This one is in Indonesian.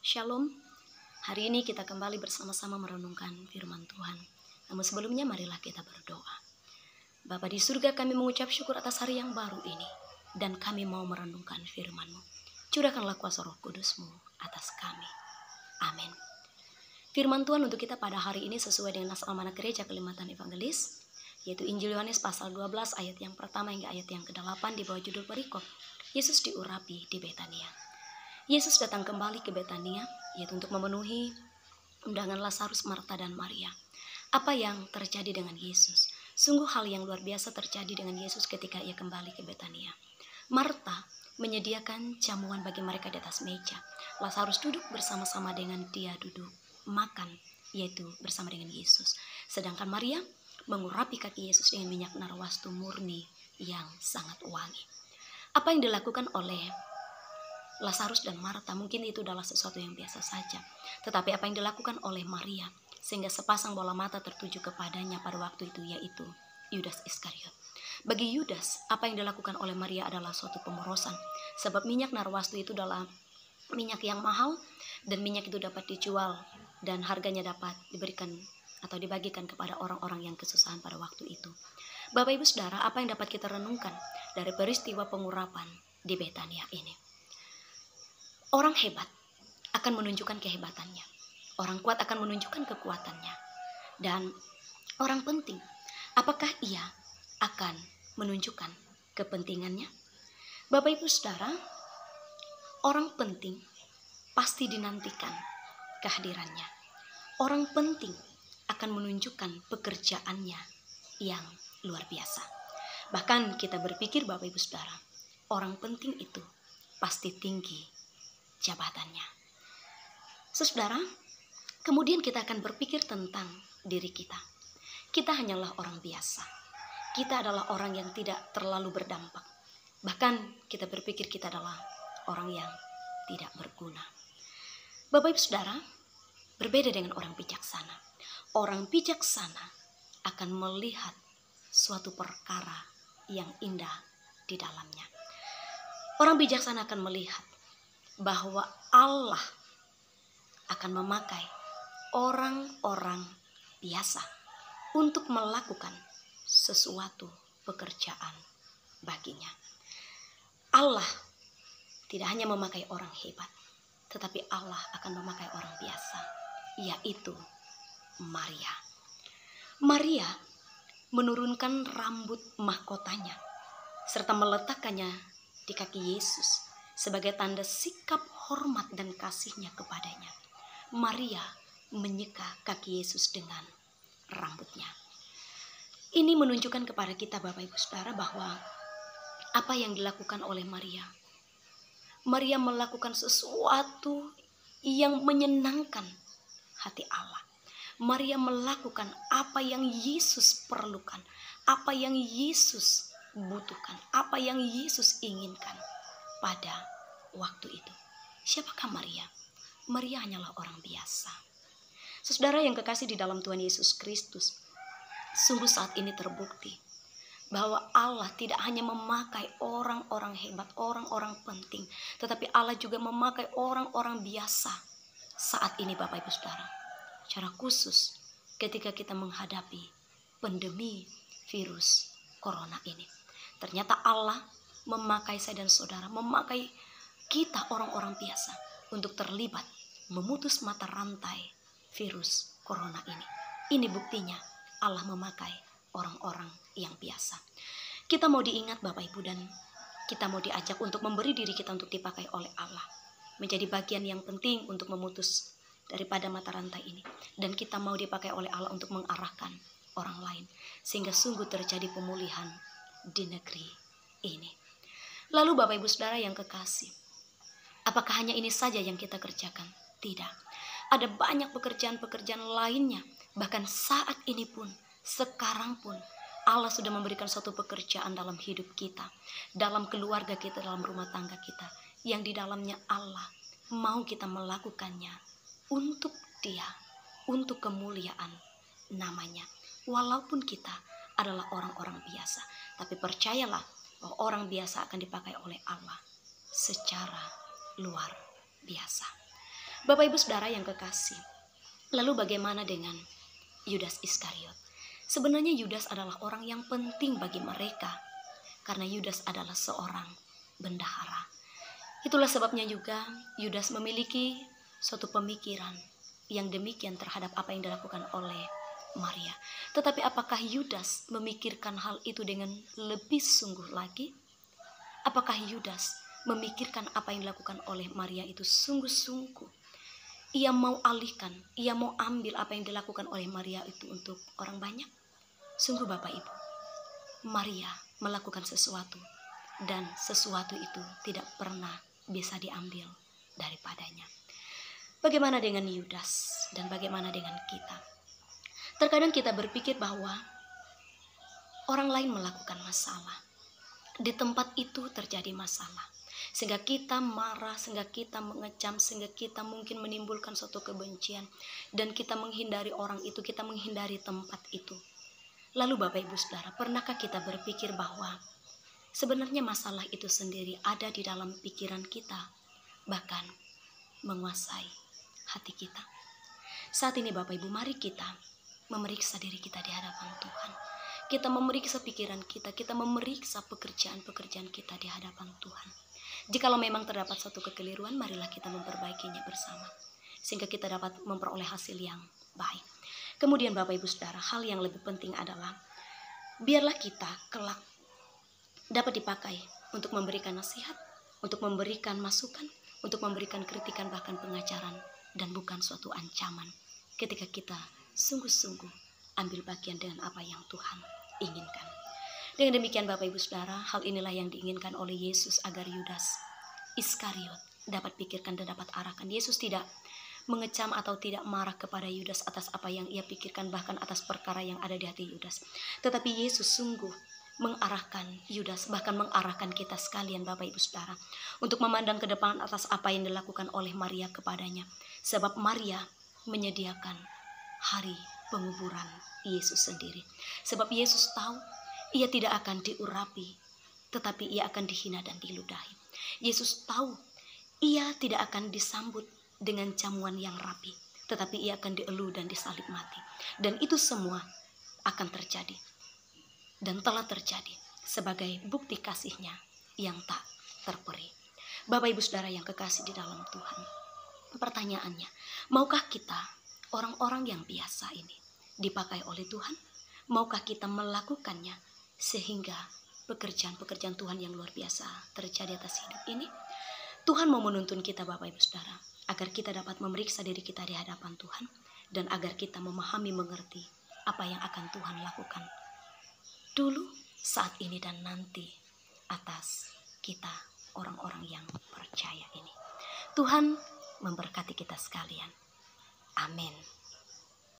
Shalom, hari ini kita kembali bersama-sama merenungkan firman Tuhan. Namun sebelumnya marilah kita berdoa. Bapa di surga, kami mengucap syukur atas hari yang baru ini. Dan kami mau merenungkan firman-Mu. Curahkanlah kuasa Roh Kudus-Mu atas kami. Amin. Firman Tuhan untuk kita pada hari ini sesuai dengan nas amanat gereja Kalimantan Evangelis, yaitu Injil Yohanes pasal 12 ayat yang pertama hingga ayat yang ke-8 di bawah judul perikop, Yesus diurapi di Betania. Yesus datang kembali ke Betania, yaitu untuk memenuhi undangan Lazarus, Marta, dan Maria. Apa yang terjadi dengan Yesus? Sungguh hal yang luar biasa terjadi dengan Yesus ketika ia kembali ke Betania. Marta menyediakan jamuan bagi mereka di atas meja. Lazarus duduk bersama-sama dengan dia duduk makan, yaitu bersama dengan Yesus. Sedangkan Maria mengurapi kaki Yesus dengan minyak narwastu murni yang sangat wangi. Apa yang dilakukan oleh Lazarus dan Marta mungkin itu adalah sesuatu yang biasa saja. Tetapi apa yang dilakukan oleh Maria sehingga sepasang bola mata tertuju kepadanya pada waktu itu, yaitu Yudas Iskariot. Bagi Yudas, apa yang dilakukan oleh Maria adalah suatu pemborosan. Sebab minyak narwastu itu adalah minyak yang mahal, dan minyak itu dapat dijual dan harganya dapat diberikan atau dibagikan kepada orang-orang yang kesusahan pada waktu itu. Bapak Ibu Saudara, apa yang dapat kita renungkan dari peristiwa pengurapan di Betania ini? Orang hebat akan menunjukkan kehebatannya. Orang kuat akan menunjukkan kekuatannya. Dan orang penting, apakah ia akan menunjukkan kepentingannya? Bapak Ibu Saudara, orang penting pasti dinantikan kehadirannya. Orang penting akan menunjukkan pekerjaannya yang luar biasa. Bahkan kita berpikir Bapak Ibu Saudara, orang penting itu pasti tinggi jabatannya. Saudara, kemudian kita akan berpikir tentang diri kita. Kita hanyalah orang biasa. Kita adalah orang yang tidak terlalu berdampak. Bahkan kita berpikir kita adalah orang yang tidak berguna. Bapak Ibu Saudara, berbeda dengan orang bijaksana. Orang bijaksana akan melihat suatu perkara yang indah di dalamnya. Orang bijaksana akan melihat bahwa Allah akan memakai orang-orang biasa untuk melakukan sesuatu pekerjaan baginya. Allah tidak hanya memakai orang hebat, tetapi Allah akan memakai orang biasa, yaitu Maria. Maria menurunkan rambut mahkotanya serta meletakkannya di kaki Yesus sebagai tanda sikap hormat dan kasihnya kepadanya. Maria menyeka kaki Yesus dengan rambutnya. Ini menunjukkan kepada kita Bapak Ibu Saudara bahwa apa yang dilakukan oleh Maria. Maria melakukan sesuatu yang menyenangkan hati Allah. Maria melakukan apa yang Yesus perlukan, apa yang Yesus butuhkan, apa yang Yesus inginkan pada waktu itu. Siapakah Maria? Maria hanyalah orang biasa. Saudara yang kekasih di dalam Tuhan Yesus Kristus, sungguh saat ini terbukti bahwa Allah tidak hanya memakai orang-orang hebat, orang-orang penting, tetapi Allah juga memakai orang-orang biasa saat ini Bapak Ibu Saudara. Secara khusus ketika kita menghadapi pandemi virus corona ini. Ternyata Allah memakai saya dan saudara, memakai kita orang-orang biasa untuk terlibat memutus mata rantai virus corona ini. Ini buktinya Allah memakai orang-orang yang biasa. Kita mau diingat Bapak Ibu, dan kita mau diajak untuk memberi diri kita untuk dipakai oleh Allah. Menjadi bagian yang penting untuk memutus daripada mata rantai ini. Dan kita mau dipakai oleh Allah untuk mengarahkan orang lain. Sehingga sungguh terjadi pemulihan di negeri ini. Lalu Bapak Ibu Saudara yang kekasih, apakah hanya ini saja yang kita kerjakan? Tidak. Ada banyak pekerjaan-pekerjaan lainnya. Bahkan saat ini pun, sekarang pun, Allah sudah memberikan suatu pekerjaan dalam hidup kita, dalam keluarga kita, dalam rumah tangga kita, yang di dalamnya Allah mau kita melakukannya untuk Dia, untuk kemuliaan namanya. Walaupun kita adalah orang-orang biasa, tapi percayalah bahwa orang biasa akan dipakai oleh Allah secara luar biasa. Bapak Ibu Saudara yang kekasih, lalu bagaimana dengan Yudas Iskariot? Sebenarnya Yudas adalah orang yang penting bagi mereka, karena Yudas adalah seorang bendahara. Itulah sebabnya juga Yudas memiliki suatu pemikiran yang demikian terhadap apa yang dilakukan oleh Maria. Tetapi apakah Yudas memikirkan hal itu dengan lebih sungguh lagi? Apakah Yudas memikirkan apa yang dilakukan oleh Maria itu sungguh-sungguh? Ia mau alihkan, ia mau ambil apa yang dilakukan oleh Maria itu untuk orang banyak? Sungguh Bapak Ibu, Maria melakukan sesuatu, dan sesuatu itu tidak pernah bisa diambil daripadanya. Bagaimana dengan Yudas dan bagaimana dengan kita? Terkadang kita berpikir bahwa orang lain melakukan masalah, di tempat itu terjadi masalah, sehingga kita marah, sehingga kita mengecam, sehingga kita mungkin menimbulkan suatu kebencian, dan kita menghindari orang itu, kita menghindari tempat itu. Lalu Bapak Ibu Saudara, pernahkah kita berpikir bahwa sebenarnya masalah itu sendiri ada di dalam pikiran kita, bahkan menguasai hati kita? Saat ini Bapak Ibu, mari kita memeriksa diri kita di hadapan Tuhan. Kita memeriksa pikiran kita, kita memeriksa pekerjaan-pekerjaan kita di hadapan Tuhan. Jikalau memang terdapat suatu kekeliruan, marilah kita memperbaikinya bersama, sehingga kita dapat memperoleh hasil yang baik. Kemudian Bapak Ibu Saudara, hal yang lebih penting adalah biarlah kita kelak dapat dipakai untuk memberikan nasihat, untuk memberikan masukan, untuk memberikan kritikan, bahkan pengajaran, dan bukan suatu ancaman ketika kita sungguh-sungguh ambil bagian dengan apa yang Tuhan inginkan. Dengan demikian Bapak Ibu Saudara, hal inilah yang diinginkan oleh Yesus agar Yudas Iskariot dapat pikirkan dan dapat arahkan. Yesus tidak mengecam atau tidak marah kepada Yudas atas apa yang ia pikirkan, bahkan atas perkara yang ada di hati Yudas. Tetapi Yesus sungguh mengarahkan Yudas, bahkan mengarahkan kita sekalian Bapak Ibu Saudara, untuk memandang ke depan atas apa yang dilakukan oleh Maria kepadanya. Sebab Maria menyediakan hari penguburan Yesus sendiri. Sebab Yesus tahu ia tidak akan diurapi, tetapi ia akan dihina dan diludahi. Yesus tahu ia tidak akan disambut dengan jamuan yang rapi, tetapi ia akan dielu dan disalib mati. Dan itu semua akan terjadi dan telah terjadi sebagai bukti kasihnya yang tak terperi. Bapak Ibu Saudara yang kekasih di dalam Tuhan, pertanyaannya, maukah kita orang-orang yang biasa ini dipakai oleh Tuhan? Maukah kita melakukannya sehingga pekerjaan-pekerjaan Tuhan yang luar biasa terjadi atas hidup ini? Tuhan mau menuntun kita Bapak Ibu Saudara, agar kita dapat memeriksa diri kita di hadapan Tuhan, dan agar kita memahami, mengerti apa yang akan Tuhan lakukan dulu, saat ini, dan nanti atas kita orang-orang yang percaya ini. Tuhan memberkati kita sekalian. Amin.